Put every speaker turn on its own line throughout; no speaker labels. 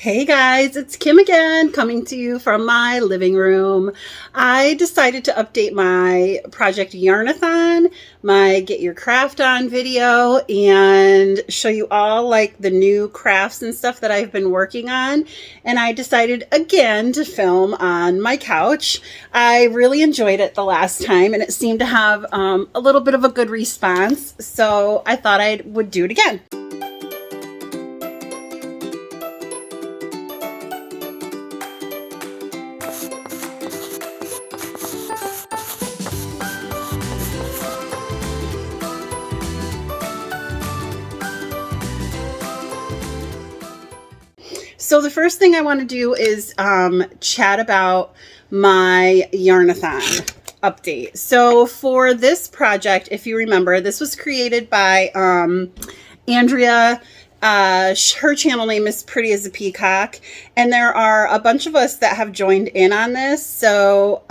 Hey guys, it's Kim again, coming to you from my living room. I decided to update my project Yarnathon, my Get Your Craft On video, and show you all like the new crafts and stuff that I've been working on. And I decided again to film on my couch. I really enjoyed it the last time and it seemed to have a little bit of a good response. So I thought I would do it again. So the first thing I want to do is chat about my Yarnathon update. So for this project, if you remember, this was created by Andrea. Her channel name is Pretty as a Peacock, and there are a bunch of us that have joined in on this. So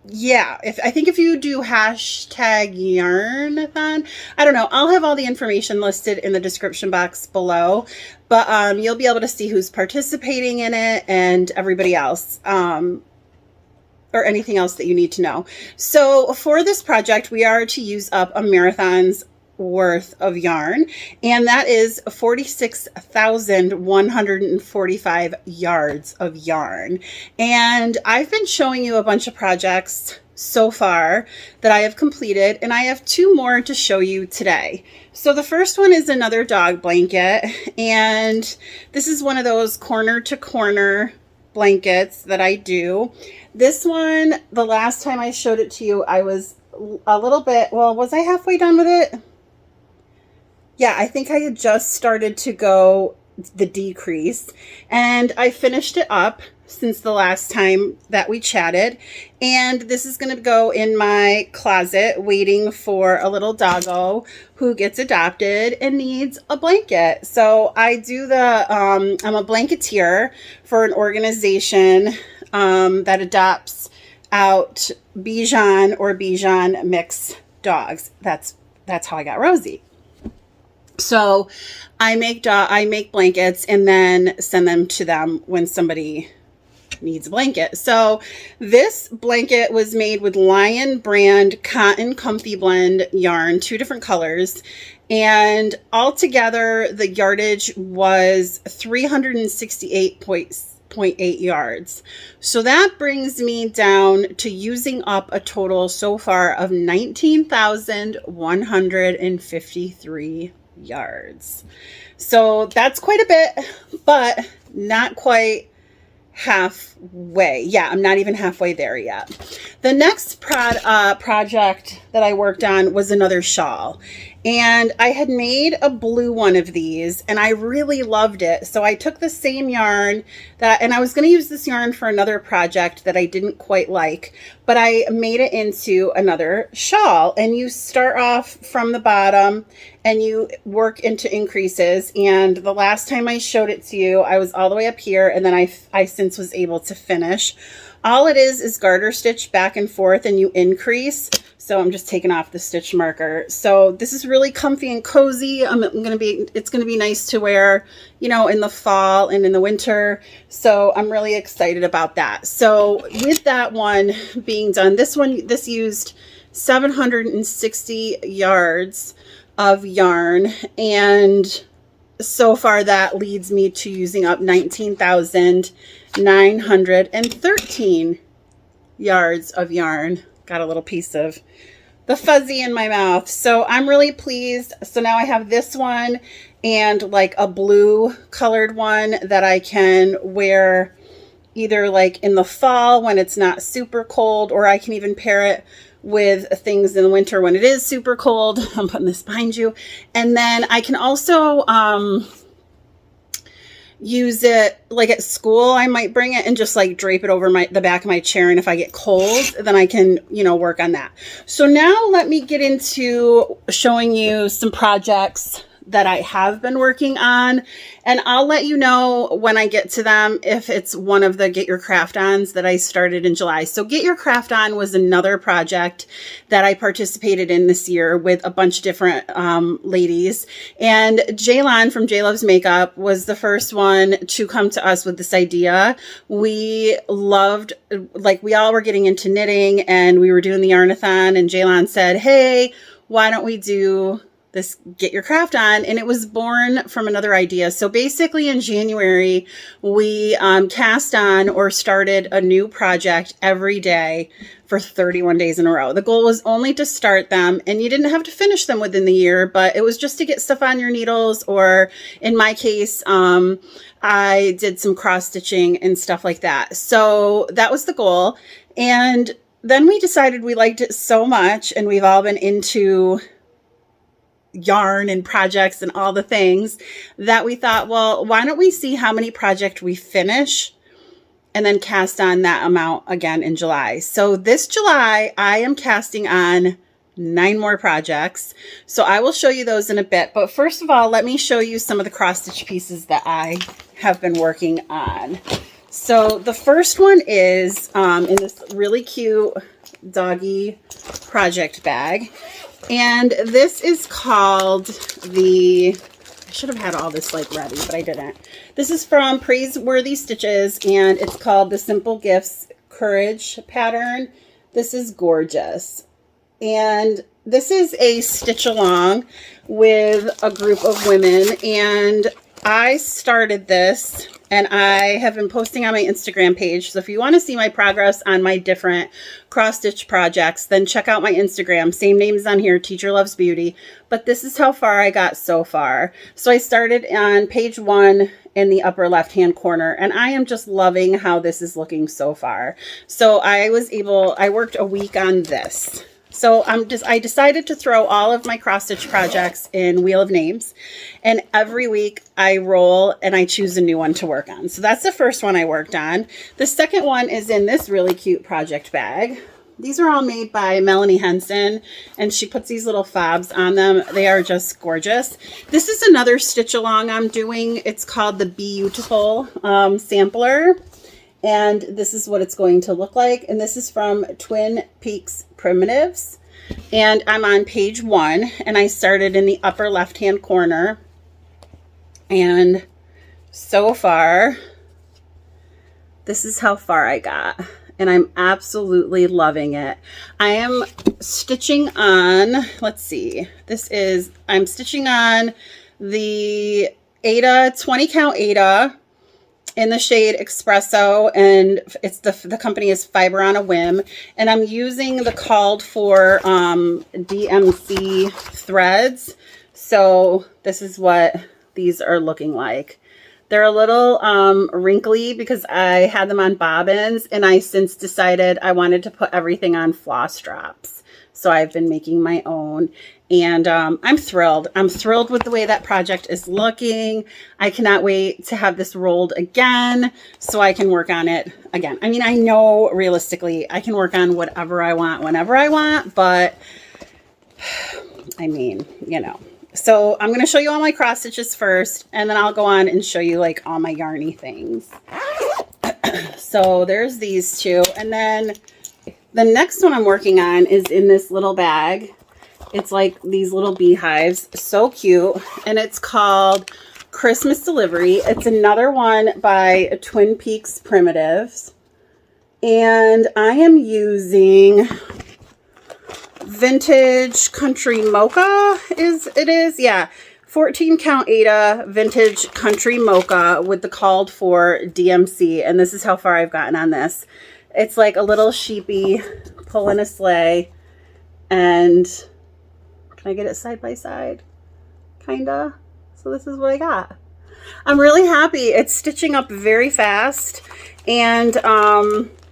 yeah, I think if you do hashtag Yarnathon, I don't know, I'll have all the information listed in the description box below, but you'll be able to see who's participating in it and everybody else, or anything else that you need to know. So for this project, we are to use up a marathon's worth of yarn, and that is 46,145 yards of yarn. And I've been showing you a bunch of projects so far that I have completed, and I have two more to show you today. So the first one is another dog blanket, and this is one of those corner to corner blankets that I do. This one, the last time I showed it to you, I was a little bit, well, was I halfway done with it? Yeah, I think I had just started to go the decrease, and I finished it up since the last time that we chatted, and this is going to go in my closet waiting for a little doggo who gets adopted and needs a blanket. So I do the I'm a blanketeer for an organization that adopts out Bichon or Bichon mix dogs. That's how I got Rosie. So I make blankets and then send them to them when somebody needs a blanket. So this blanket was made with Lion brand cotton comfy blend yarn, 2 different colors, and altogether the yardage was 368.8 yards. So that brings me down to using up a total so far of 19,153 yards. So that's quite a bit, but not quite halfway. Yeah, I'm not even halfway there yet. The next project that I worked on was another shawl, and I had made a blue one of these and I really loved it. So I took the same yarn and I was going to use this yarn for another project that I didn't quite like, but I made it into another shawl. And you start off from the bottom and you work into increases. And the last time I showed it to you, I was all the way up here, and then I since was able to finish. All it is garter stitch back and forth, and you increase. So I'm just taking off the stitch marker. So this is really comfy and cozy. It's gonna be nice to wear, you know, in the fall and in the winter. So I'm really excited about that. So with that one being done, this used 760 yards of yarn, and so far that leads me to using up 19,913 yards of yarn. Got a little piece of the fuzzy in my mouth. So I'm really pleased. So now I have this one and like a blue colored one that I can wear either like in the fall when it's not super cold, or I can even pair it with things in the winter when it is super cold. I'm putting this behind you. And then I can also use it like at school. I might bring it and just like drape it over the back of my chair, and if I get cold, then I can, you know, work on that. So now let me get into showing you some projects that I have been working on, and I'll let you know when I get to them if it's one of the Get Your Craft Ons that I started in July. So Get Your Craft On was another project that I participated in this year with a bunch of different ladies, and Jaylon from J Loves Makeup was the first one to come to us with this idea. We loved, like, we all were getting into knitting and we were doing the Yarnathon, and Jaylon said, hey, why don't we do this Get Your Craft On? And it was born from another idea. So basically in January, we cast on or started a new project every day for 31 days in a row. The goal was only to start them, and you didn't have to finish them within the year, but it was just to get stuff on your needles, or in my case, I did some cross stitching and stuff like that. So that was the goal. And then we decided we liked it so much, and we've all been into yarn and projects and all the things, that we thought, well, why don't we see how many projects we finish and then cast on that amount again in July. So this July, I am casting on 9 more projects. So I will show you those in a bit. But first of all, let me show you some of the cross stitch pieces that I have been working on. So the first one is in this really cute doggy project bag. And this is called I should have had all this like ready, but I didn't. This is from Praiseworthy Stitches, and it's called the Simple Gifts Courage pattern. This is gorgeous. And this is a stitch along with a group of women, and I started this, and I have been posting on my Instagram page. So if you want to see my progress on my different cross stitch projects, then check out my Instagram. Same name is on here, Teacher Loves Beauty. But this is how far I got so far. So I started on page 1 in the upper left hand corner, and I am just loving how this is looking so far. So I worked a week on this. So I decided to throw all of my cross stitch projects in Wheel of Names, and every week I roll and I choose a new one to work on. So that's the first one I worked on. The second one is in this really cute project bag. These are all made by Melanie Henson, and she puts these little fobs on them. They are just gorgeous. This is another stitch along I'm doing. It's called the Beautiful sampler. And this is what it's going to look like. And this is from Twin Peaks Primitives. And I'm on page 1. And I started in the upper left-hand corner. And so far, this is how far I got. And I'm absolutely loving it. I am stitching on, let's see. I'm stitching on the Ada, 20 count Ada, in the shade Espresso, and it's the company is Fiber on a Whim, and I'm using the called for DMC threads. So this is what these are looking like. They're a little wrinkly because I had them on bobbins, and I since decided I wanted to put everything on floss drops. So I've been making my own, and I'm thrilled. I'm thrilled with the way that project is looking. I cannot wait to have this rolled again so I can work on it again. I mean, I know realistically I can work on whatever I want whenever I want, but I mean, you know. So I'm going to show you all my cross stitches first, and then I'll go on and show you like all my yarny things. So there's these two, and then the next one I'm working on is in this little bag. It's like these little beehives. So cute. And it's called Christmas Delivery. It's another one by Twin Peaks Primitives. And I am using Vintage Country Mocha. Yeah. 14 count Ada Vintage Country Mocha with the called for DMC. And this is how far I've gotten on this. It's like a little sheepy pulling a sleigh. And can I get it side by side? Kinda. So this is what I got. I'm really happy. It's stitching up very fast. And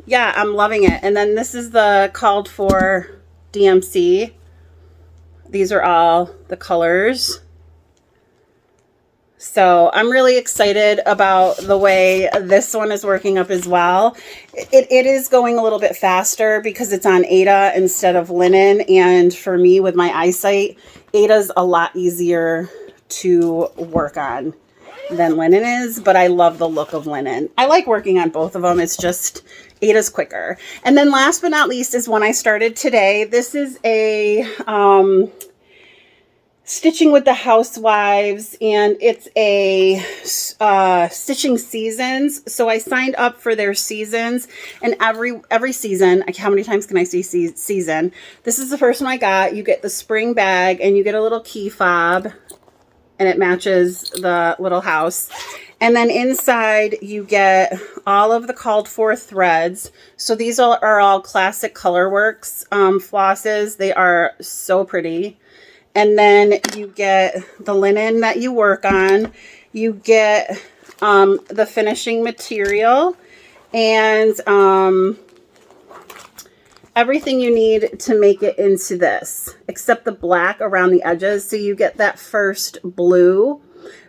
yeah, I'm loving it. And then this is the called for DMC. These are all the colors. So I'm really excited about the way this one is working up as well. It is going a little bit faster because it's on Ada instead of linen. And for me, with my eyesight, Ada's a lot easier to work on than linen is, but I love the look of linen. I like working on both of them. It's just Ada's quicker. And then last but not least is one I started today. This is a Stitching with the Housewives, and it's a stitching seasons. So I signed up for their seasons, and every season, how many times can I say season? This is the first one I got. You get the spring bag, and you get a little key fob, and it matches the little house. And then inside you get all of the called for threads. So these are all classic Colorworks flosses. They are so pretty. And then you get the linen that you work on. You get the finishing material and everything you need to make it into this, except the black around the edges. So you get that first blue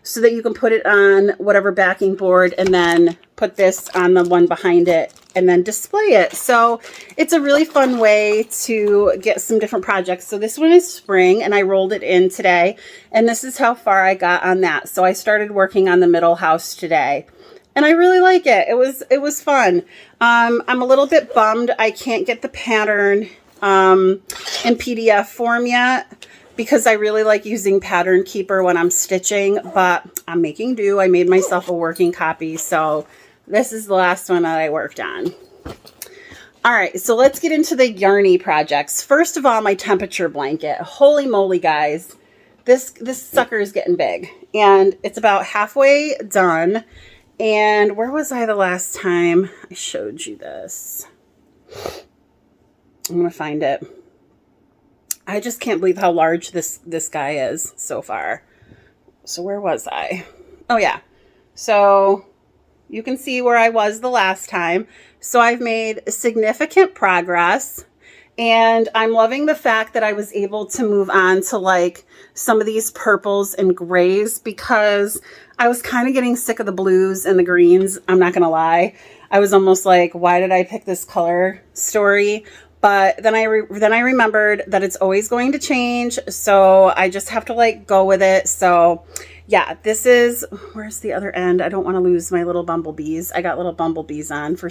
so that you can put it on whatever backing board and then put this on the one behind it and then display it. So it's a really fun way to get some different projects. So this one is spring, and I rolled it in today, and this is how far I got on that. So I started working on the middle house today, and I really like it. It was fun. I'm a little bit bummed I can't get the pattern in PDF form yet, because I really like using Pattern Keeper when I'm stitching, but I'm making do. I made myself a working copy, so this is the last one that I worked on. All right, so let's get into the yarny projects. First of all, my temperature blanket. Holy moly, guys. This sucker is getting big, and it's about halfway done. And where was I the last time I showed you this? I'm going to find it. I just can't believe how large this guy is so far. So where was I? Oh, yeah. So you can see where I was the last time. So I've made significant progress, and I'm loving the fact that I was able to move on to like some of these purples and grays, because I was kind of getting sick of the blues and the greens. I'm not going to lie. I was almost like, why did I pick this color story? But then I remembered that it's always going to change, so I just have to like go with it. So yeah, this is, where's the other end? I don't want to lose my little bumblebees. I got little bumblebees on for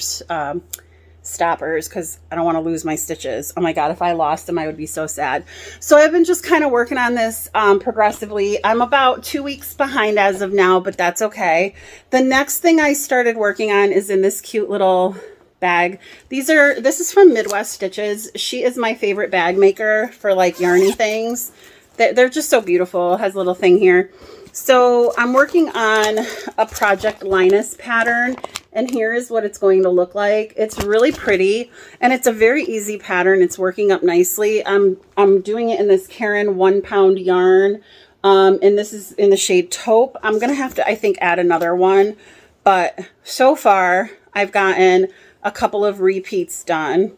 stoppers because I don't want to lose my stitches. Oh my God, if I lost them, I would be so sad. So I've been just kind of working on this progressively. I'm about 2 weeks behind as of now, but that's okay. The next thing I started working on is in this cute little bag. This is from Midwest Stitches. She is my favorite bag maker for like yarny things. They're just so beautiful. It has a little thing here. So I'm working on a Project Linus pattern, and here is what it's going to look like. It's really pretty, and it's a very easy pattern. It's working up nicely. I'm doing it in this Karen 1 pound yarn, and this is in the shade taupe. I'm gonna have to, I think, add another one, but so far I've gotten a couple of repeats done,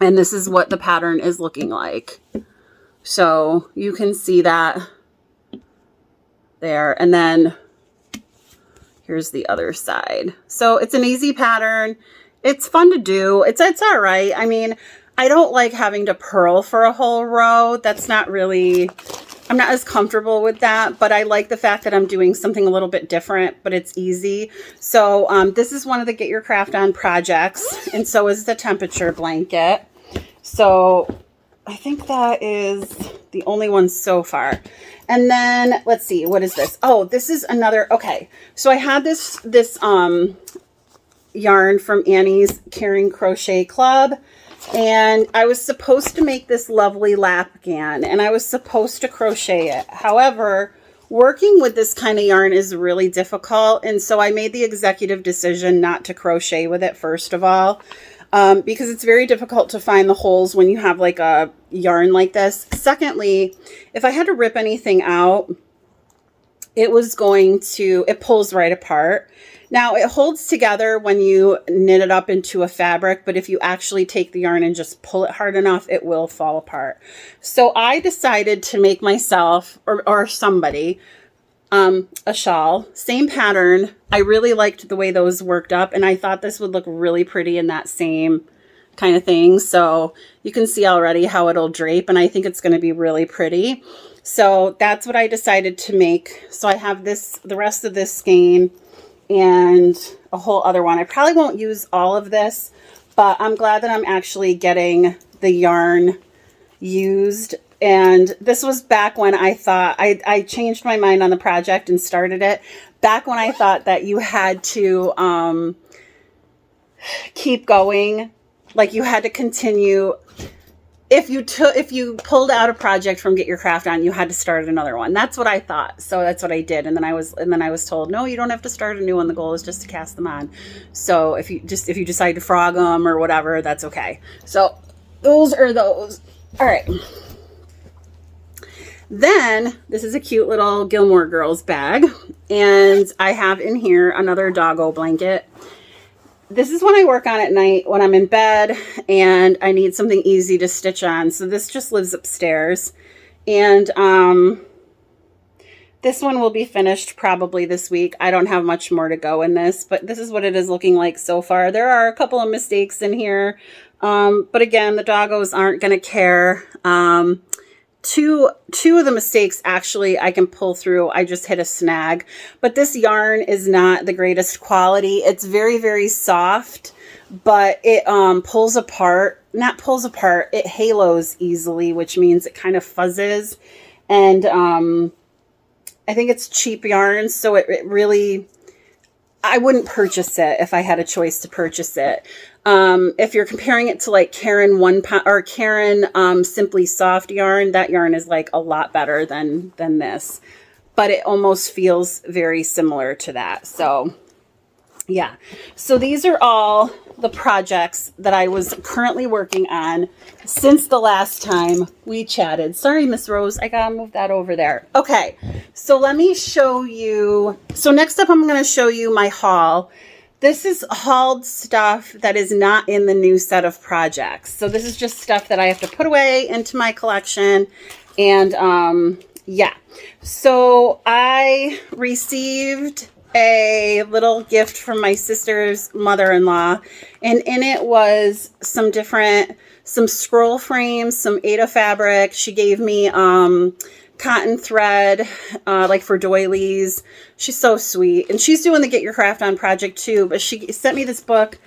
and this is what the pattern is looking like. So you can see that there, and then here's the other side. So it's an easy pattern. It's fun to do. It's all right. I mean, I don't like having to purl for a whole row. That's not really, I'm not as comfortable with that, but I like the fact that I'm doing something a little bit different, but it's easy. So this is one of the Get Your Craft On projects, and so is the temperature blanket. So I think that is the only one so far. And then let's see, what is this? Oh, this is another, okay. So I had this yarn from Annie's Caring Crochet Club, and I was supposed to make this lovely lapgan, and I was supposed to crochet it. However, working with this kind of yarn is really difficult, and so I made the executive decision not to crochet with it first of all, because it's very difficult to find the holes when you have like a yarn like this. Secondly, if I had to rip anything out, it pulls right apart. Now, it holds together when you knit it up into a fabric, but if you actually take the yarn and just pull it hard enough, it will fall apart. So I decided to make myself, or somebody, a shawl, same pattern. I really liked the way those worked up, and I thought this would look really pretty in that same kind of thing. So you can see already how it'll drape, and I think it's going to be really pretty. So that's what I decided to make. So I have this, the rest of this skein and a whole other one. I probably won't use all of this, but I'm glad that I'm actually getting the yarn used. And this was back when I thought, I changed my mind on the project and started it back when I thought that you had to keep going. Like you had to continue. If you pulled out a project from Get Your Craft On, you had to start another one. That's what I thought. So that's what I did. And then I was told, no, you don't have to start a new one. The goal is just to cast them on. So if you decide to frog them or whatever, that's okay. So those are those. All right. Then this is a cute little Gilmore Girls bag. And I have in here another doggo blanket. This is when I work on at night when I'm in bed and I need something easy to stitch on. So this just lives upstairs. And this one will be finished probably this week. I don't have much more to go in this, but this is what it is looking like so far. There are a couple of mistakes in here. But again, the doggos aren't going to care. Two of the mistakes actually I can pull through. I just hit a snag, but this yarn is not the greatest quality. It's very, very soft, but it pulls apart, not pulls apart, it halos easily, which means it kind of fuzzes. And I think it's cheap yarn, so it really, I wouldn't purchase it if I had a choice to purchase it. If you're comparing it to like Caron 1 pound or Caron Simply Soft yarn, that yarn is like a lot better than this, but it almost feels very similar to that. So yeah, so these are all the projects that I was currently working on since the last time we chatted. Sorry, Miss Rose, I gotta move that over there. Okay, so let me show you. So next up, I'm going to show you my haul. This is hauled stuff that is not in the new set of projects. So this is just stuff that I have to put away into my collection. And yeah, so I received a little gift from my sister's mother-in-law, and in it was some scroll frames, some Aida fabric. She gave me cotton thread, like for doilies. She's so sweet. And she's doing the Get Your Craft On project too, but she sent me this book,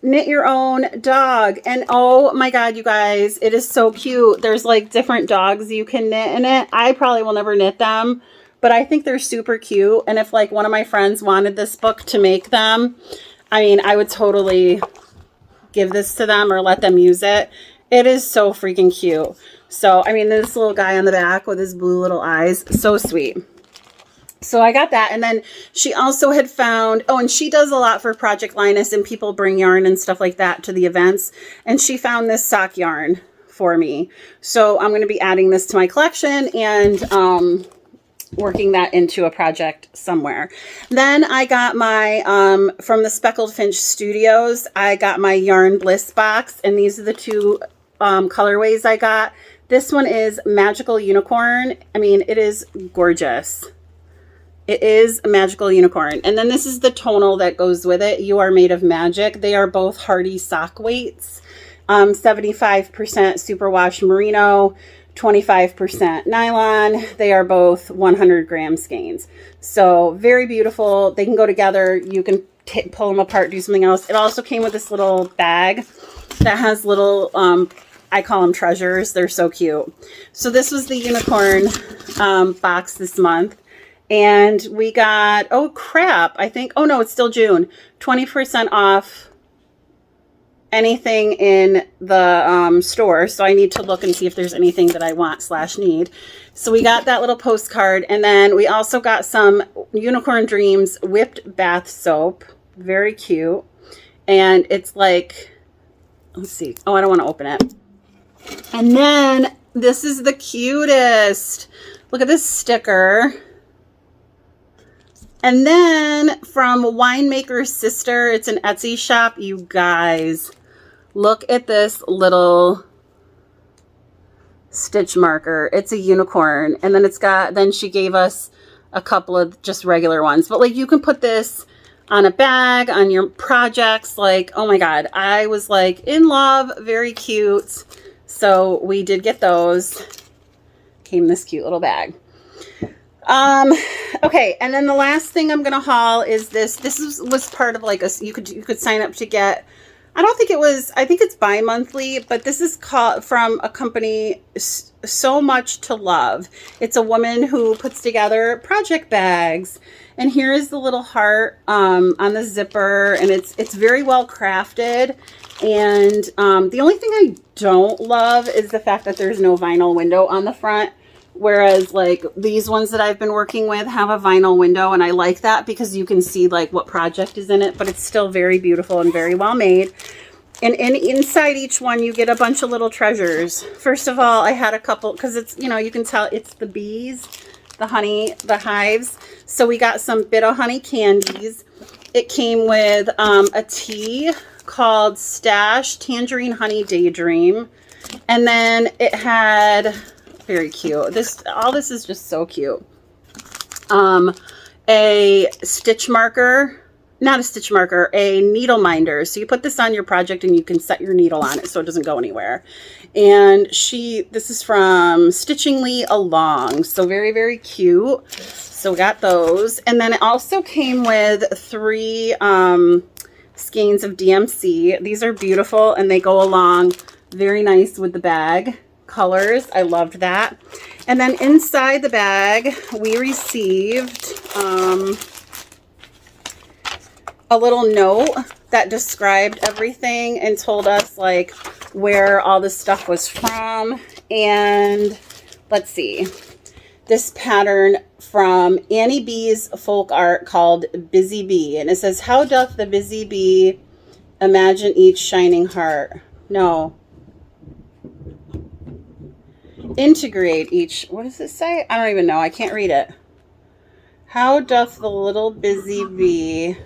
Knit Your Own Dog. And oh my God, you guys, it is so cute. There's like different dogs you can knit in it. I probably will never knit them, but I think they're super cute. And if like one of my friends wanted this book to make them, I mean, I would totally give this to them or let them use it. It is so freaking cute. So, I mean, this little guy on the back with his blue little eyes, so sweet. So I got that. And then she also had found, oh, and she does a lot for Project Linus, and people bring yarn and stuff like that to the events. And she found this sock yarn for me. So I'm going to be adding this to my collection and working that into a project somewhere. Then I got my, from the Speckled Finch Studios, I got my Yarn Bliss box. And these are the two colorways I got. This one is Magical Unicorn. I mean, it is gorgeous. It is a Magical Unicorn. And then this is the tonal that goes with it. You Are Made of Magic. They are both hardy sock weights. 75% superwash merino, 25% nylon. They are both 100 gram skeins. So very beautiful. They can go together. You can pull them apart, do something else. It also came with this little bag that has little, I call them treasures. They're so cute. So this was the unicorn box this month. And we got, oh crap, I think, oh no, it's still June. 20% off anything in the store. So I need to look and see if there's anything that I want / need. So we got that little postcard. And then we also got some Unicorn Dreams whipped bath soap. Very cute. And it's like, let's see. Oh, I don't want to open it. And then this is the cutest. Look at this sticker. And then from Winemaker's Sister, it's an Etsy shop. You guys, look at this little stitch marker. It's a unicorn. And then it's got, then she gave us a couple of just regular ones. But like you can put this on a bag, on your projects. Like, oh my God, I was like in love, very cute. So we did get those. Came in this cute little bag. Okay, and then the last thing I'm gonna haul is this. This was part of like a, you could sign up to get, I don't think it was, I think it's bi-monthly, but this is called from a company, So Much to Love. It's a woman who puts together project bags. And here is the little heart on the zipper, and it's very well crafted. And the only thing I don't love is the fact that there's no vinyl window on the front. Whereas like these ones that I've been working with have a vinyl window, and I like that because you can see like what project is in it, but it's still very beautiful and very well made. And inside each one, you get a bunch of little treasures. First of all, I had a couple, because it's, you know, you can tell it's the bees, the honey, the hives. So we got some bit of honey candies. It came with a tea called Stash Tangerine Honey Daydream. And then it had, very cute. All this is just so cute. A stitch marker. Not a stitch marker, a needle minder. So you put this on your project and you can set your needle on it so it doesn't go anywhere. And this is from Stitchingly Along. So very, very cute. So we got those. And then it also came with 3 skeins of DMC. These are beautiful and they go along very nice with the bag colors. I loved that. And then inside the bag, we received a little note that described everything and told us like where all this stuff was from. And let's see, this pattern from Annie B's folk art called Busy Bee. And it says, how doth the busy bee imagine each shining heart? No. Integrate each, what does it say? I don't even know. I can't read it. How doth the little busy bee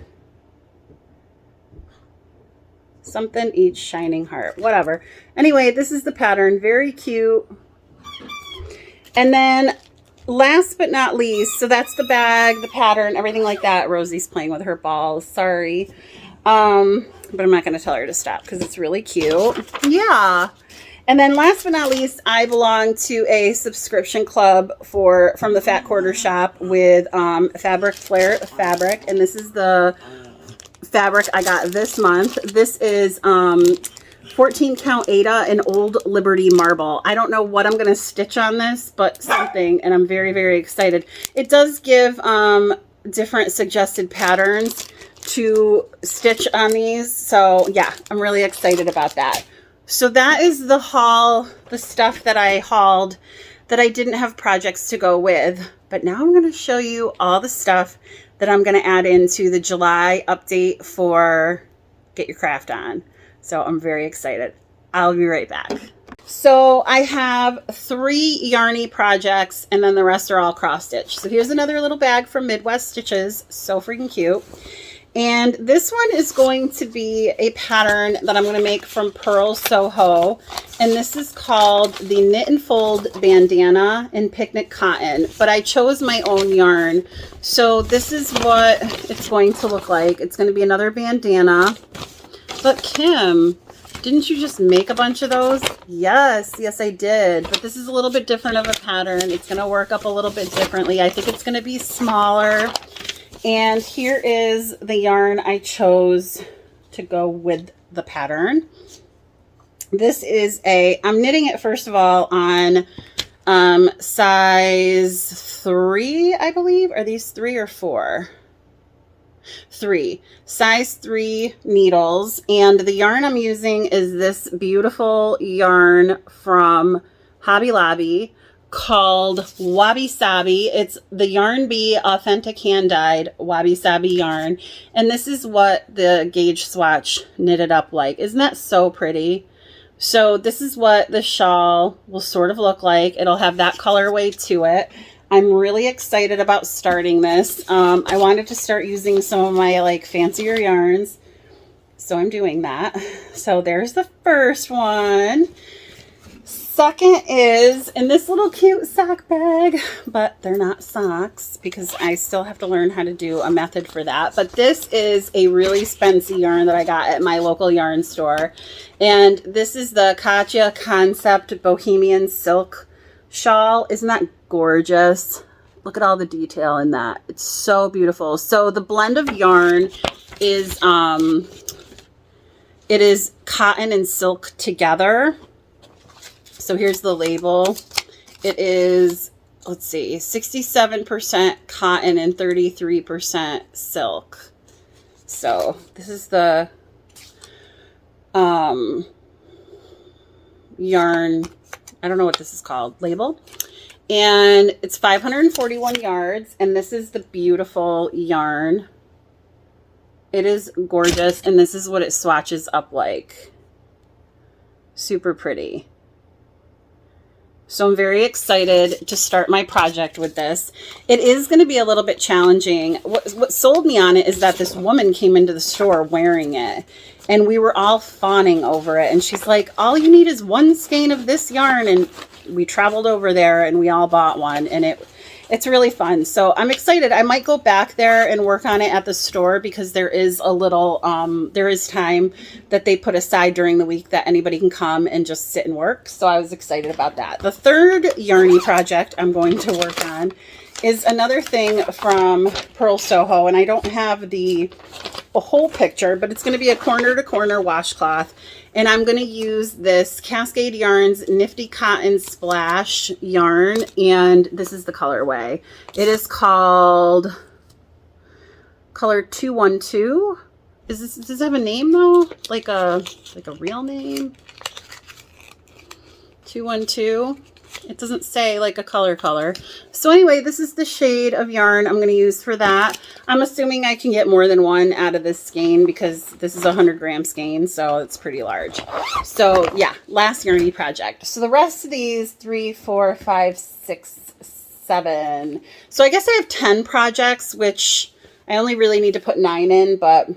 something each shining heart, whatever. Anyway, this is the pattern, very cute. And then last but not least, so that's the bag, the pattern, everything like that. Rosie's playing with her balls, sorry. But I'm not going to tell her to stop because it's really cute. Yeah. And then last but not least, I belong to a subscription club from the Fat Quarter Shop with Fabric Flair Fabric, and this is the fabric I got this month. This is 14 count Ada and Old Liberty marble. I don't know what I'm going to stitch on this, but something, and I'm very, very excited. It does give different suggested patterns to stitch on these. So yeah, I'm really excited about that. So that is the haul, the stuff that I hauled that I didn't have projects to go with. But now I'm going to show you all the stuff that I'm going to add into the July update for Get Your Craft On. So I'm very excited. I'll be right back. So I have 3 Yarny projects and then the rest are all cross stitch. So here's another little bag from Midwest Stitches. So freaking cute. And this one is going to be a pattern that I'm going to make from Pearl Soho. And this is called the Knit and Fold Bandana in Picnic Cotton. But I chose my own yarn. So this is what it's going to look like. It's going to be another bandana. But Kim, didn't you just make a bunch of those? Yes, yes I did. But this is a little bit different of a pattern. It's going to work up a little bit differently. I think it's going to be smaller. And here is the yarn I chose to go with the pattern. This is I'm knitting it first of all on size 3, I believe. Are these 3 or 4? 3. Size 3 needles. And the yarn I'm using is this beautiful yarn from Hobby Lobby called Wabi Sabi. It's the Yarn Bee Authentic Hand Dyed Wabi Sabi yarn. And this is what the gauge swatch knitted up like. Isn't that so pretty? So this is what the shawl will sort of look like. It'll have that colorway to it. I'm really excited about starting this. I wanted to start using some of my like fancier yarns. So I'm doing that. So there's the first one. second is in this little cute sock bag, but they're not socks because I still have to learn how to do a method for that. But this is a really spency yarn that I got at my local yarn store. And this is the Katya Concept Bohemian Silk Shawl. Isn't that gorgeous? Look at all the detail in that. It's so beautiful. So the blend of yarn is, it is cotton and silk together. So here's the label. It is, let's see, 67% cotton and 33% silk. So this is the yarn, I don't know what this is called, label. And it's 541 yards, and this is the beautiful yarn. It is gorgeous, and this is what it swatches up like. Super pretty. So I'm very excited to start my project with this. It is going to be a little bit challenging. What sold me on it is that this woman came into the store wearing it, and we were all fawning over it. And she's like, all you need is one skein of this yarn. And we traveled over there and we all bought one, and it's really fun. So I'm excited. I might go back there and work on it at the store because there is a little, there is time that they put aside during the week that anybody can come and just sit and work. So I was excited about that. The third yarny project I'm going to work on is another thing from Pearl Soho, and I don't have a whole picture, but it's going to be a corner to corner washcloth. And I'm going to use this Cascade Yarns Nifty Cotton Splash yarn, and this is the colorway. It is called color 212. Does this have a name though? Like a real name? 212. It doesn't say like a color. So anyway, this is the shade of yarn I'm going to use for that. I'm assuming I can get more than one out of this skein because this is a 100-gram skein, so it's pretty large. So yeah, last yarny project. So the rest of these, 3, 4, 5, 6, 7. So I guess I have 10 projects, which I only really need to put 9 in, but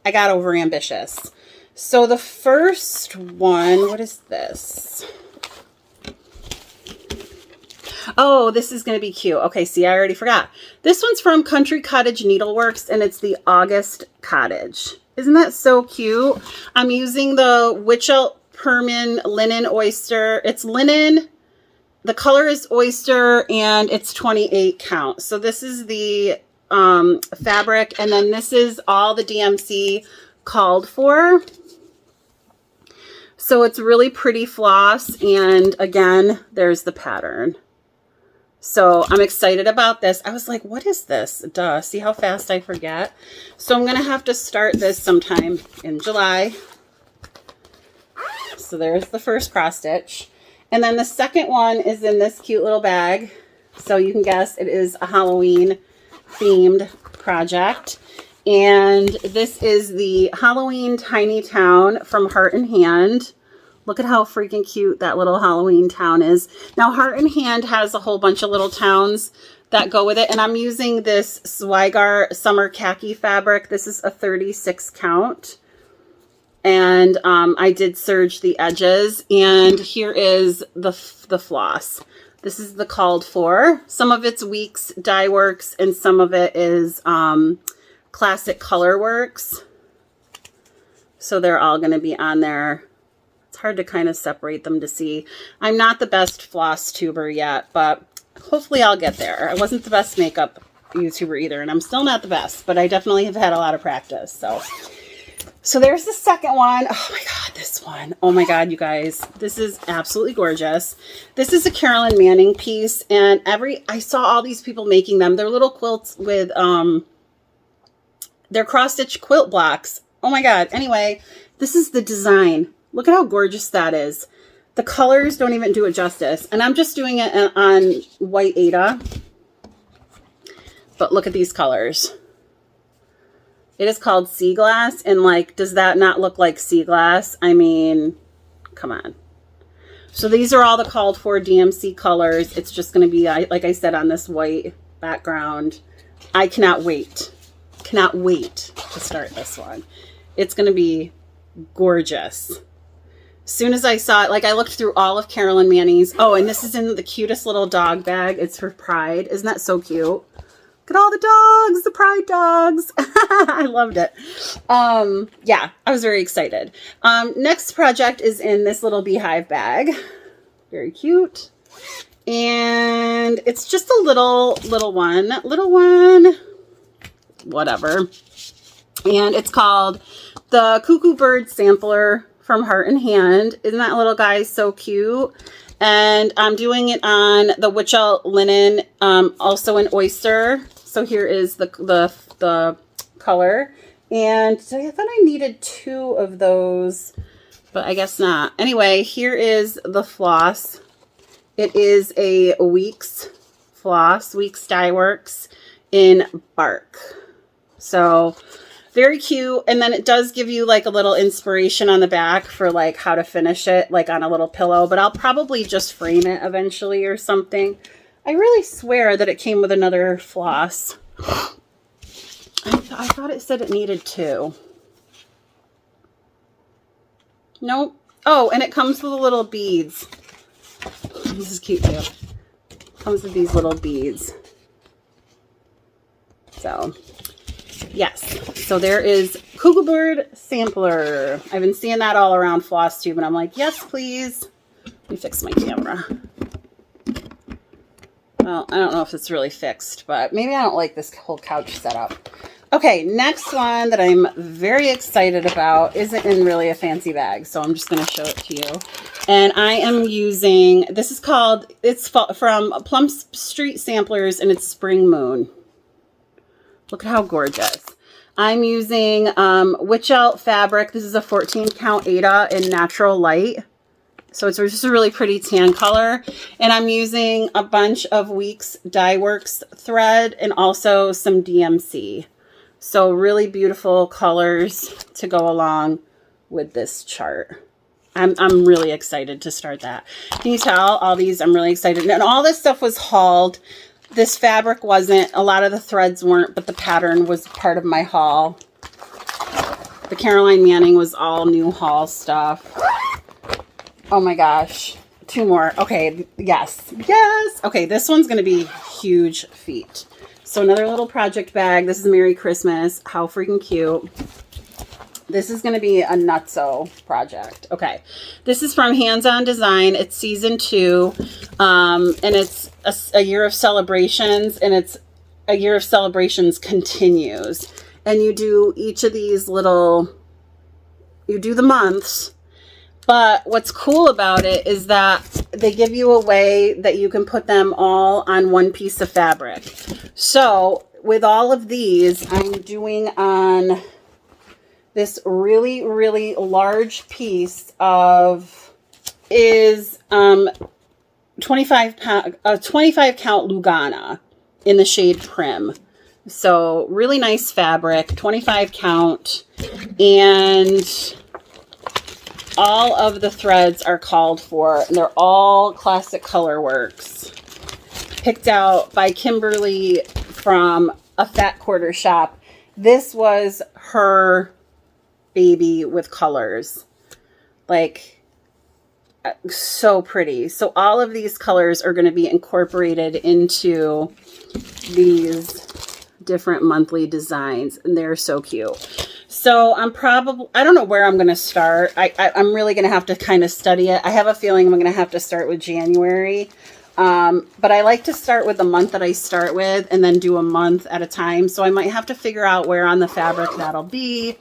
I got over ambitious. So the first one, what is this? Oh, this is going to be cute. Okay, see, I already forgot. This one's from Country Cottage Needleworks, and it's the August Cottage. Isn't that so cute? I'm using the Witchelt Permin Linen Oyster. It's linen. The color is oyster, and it's 28 count. So this is the fabric, and then this is all the DMC called for. So it's really pretty floss, and again, there's the pattern. So I'm excited about this. I was like, what is this? Duh. See how fast I forget? So I'm going to have to start this sometime in July. So there's the first cross stitch. And then the second one is in this cute little bag. So you can guess it is a Halloween themed project. And this is the Halloween Tiny Town from Heart and Hand. Look at how freaking cute that little Halloween town is. Now, Heart and Hand has a whole bunch of little towns that go with it. And I'm using this Swigar Summer Khaki fabric. This is a 36 count. And I did serge the edges. And here is the floss. This is the called for. Some of it's Weeks Dye Works, and some of it is Classic Color Works. So they're all going to be on there. It's hard to kind of separate them to see. I'm not the best floss tuber yet, but hopefully I'll get there. I wasn't the best makeup YouTuber either, and I'm still not the best, but I definitely have had a lot of practice. So there's the second one. Oh my God, this one. Oh my God, you guys. This is absolutely gorgeous. This is a Carolyn Manning piece, and I saw all these people making them. They're little quilts with, they're cross-stitch quilt blocks. Oh my God. Anyway, this is the design. Look at how gorgeous that is. The colors don't even do it justice. And I'm just doing it on white Aida. But look at these colors. It is called Sea Glass. And like, does that not look like sea glass? I mean, come on. So these are all the called for DMC colors. It's just going to be, like I said, on this white background. I cannot wait. Cannot wait to start this one. It's going to be gorgeous. As soon as I saw it, like I looked through all of Carolyn Manning's. Oh, and this is in the cutest little dog bag. It's for Pride. Isn't that so cute? Look at all the dogs, the Pride dogs. I loved it. Yeah, I was very excited. Next project is in this little beehive bag. Very cute. And it's just a little one, whatever. And it's called the Cuckoo Bird Sampler from Heart and Hand. Isn't that little guy so cute? And I'm doing it on the Witch Out linen, also an oyster. So here is the color. And so I thought I needed 2 of those, but I guess not. Anyway, here is the floss. It is a Weeks floss, Weeks Dye Works in bark. So very cute. And then it does give you like a little inspiration on the back for like how to finish it, like on a little pillow, but I'll probably just frame it eventually or something. I really swear that it came with another floss. I thought it said it needed 2. Nope. Oh, and it comes with the little beads. This is cute too. Comes with these little beads. So, yes. So there is Cuckoo Bird Sampler. I've been seeing that all around floss tube, and I'm like, yes, please. Let me fix my camera. Well, I don't know if it's really fixed, but maybe I don't like this whole couch setup. Okay, next one that I'm very excited about isn't in really a fancy bag, so I'm just going to show it to you. And I am using, this is called, it's from Plum Street Samplers, and it's Spring Moon. Look at how gorgeous. I'm using Witch Out fabric. This is a 14 count Ada in Natural Light. So it's just a really pretty tan color. And I'm using a bunch of Weeks Dye Works thread and also some DMC. So really beautiful colors to go along with this chart. I'm really excited to start that. Can you tell all these? I'm really excited. And all this stuff was hauled. This fabric wasn't. A lot of the threads weren't, but the pattern was part of my haul. The Caroline Manning was all new haul stuff. Oh my gosh. 2 more. Okay. Yes. Yes. Okay. This one's going to be huge feet. So another little project bag. This is Merry Christmas. How freaking cute. This is going to be a nutso project. Okay. This is from Hands On Design. It's season 2. And it's a year of celebrations. And it's a year of celebrations continues. And you do each of these little, you do the months. But what's cool about it is that they give you a way that you can put them all on one piece of fabric. So with all of these, I'm doing on this really, really large piece of, is 25 count Lugana in the shade Prim. So really nice fabric, 25 count, and all of the threads are called for, and they're all Classic Color Works, picked out by Kimberly from a Fat Quarter shop. This was her baby with colors, like so pretty. So all of these colors are going to be incorporated into these different monthly designs, and they're so cute. So I don't know where I'm going to start. I'm really going to have to kind of study it. I have a feeling I'm going to have to start with January. But I like to start with the month that I start with and then do a month at a time. So I might have to figure out where on the fabric that'll be.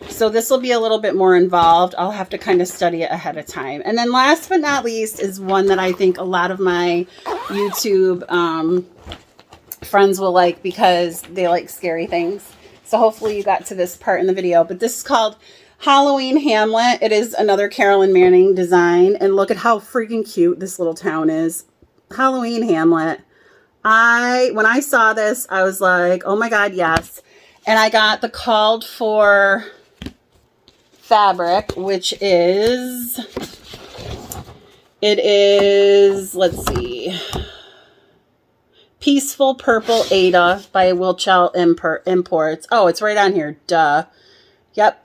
So this will be a little bit more involved. I'll have to kind of study it ahead of time. And then last but not least is one that I think a lot of my YouTube friends will like because they like scary things. So hopefully you got to this part in the video. But this is called Halloween Hamlet. It is another Carolyn Manning design. And look at how freaking cute this little town is. Halloween Hamlet. When I saw this, I was like, oh my God, yes. And I got the called for fabric, which is, let's see, Peaceful Purple Ada by Wilchel Imports. Oh, it's right on here. Duh. Yep.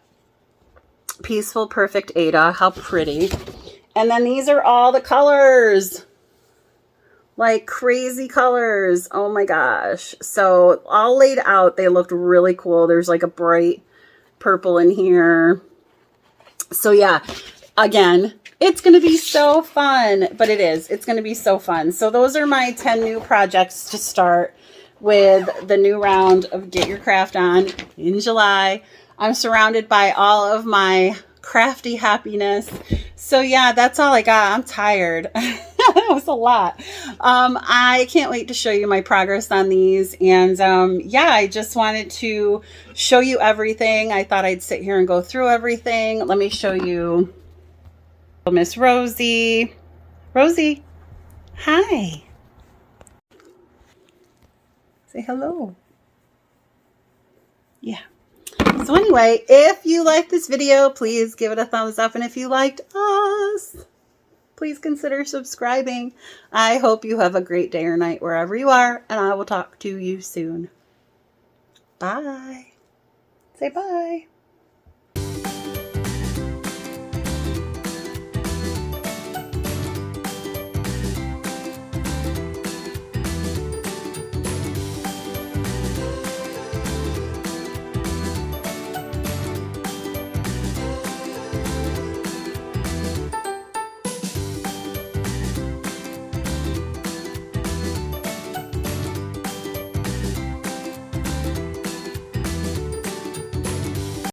Peaceful Perfect Ada. How pretty. And then these are all the colors. Like crazy colors. Oh my gosh. So all laid out, they looked really cool. There's like a bright purple in here. So yeah, again, it's going to be so fun, but it is. It's going to be so fun. So those are my 10 new projects to start with the new round of Get Your Craft On in July. I'm surrounded by all of my crafty happiness. So yeah, that's all I got. I'm tired. That was a lot. I can't wait to show you my progress on these. And yeah, I just wanted to show you everything. I thought I'd sit here and go through everything. Let me show you Miss Rosie. Rosie, hi. Say hello. Yeah. So anyway, if you liked this video, please give it a thumbs up. And if you liked us, please consider subscribing. I hope you have a great day or night wherever you are, and I will talk to you soon. Bye. Say bye.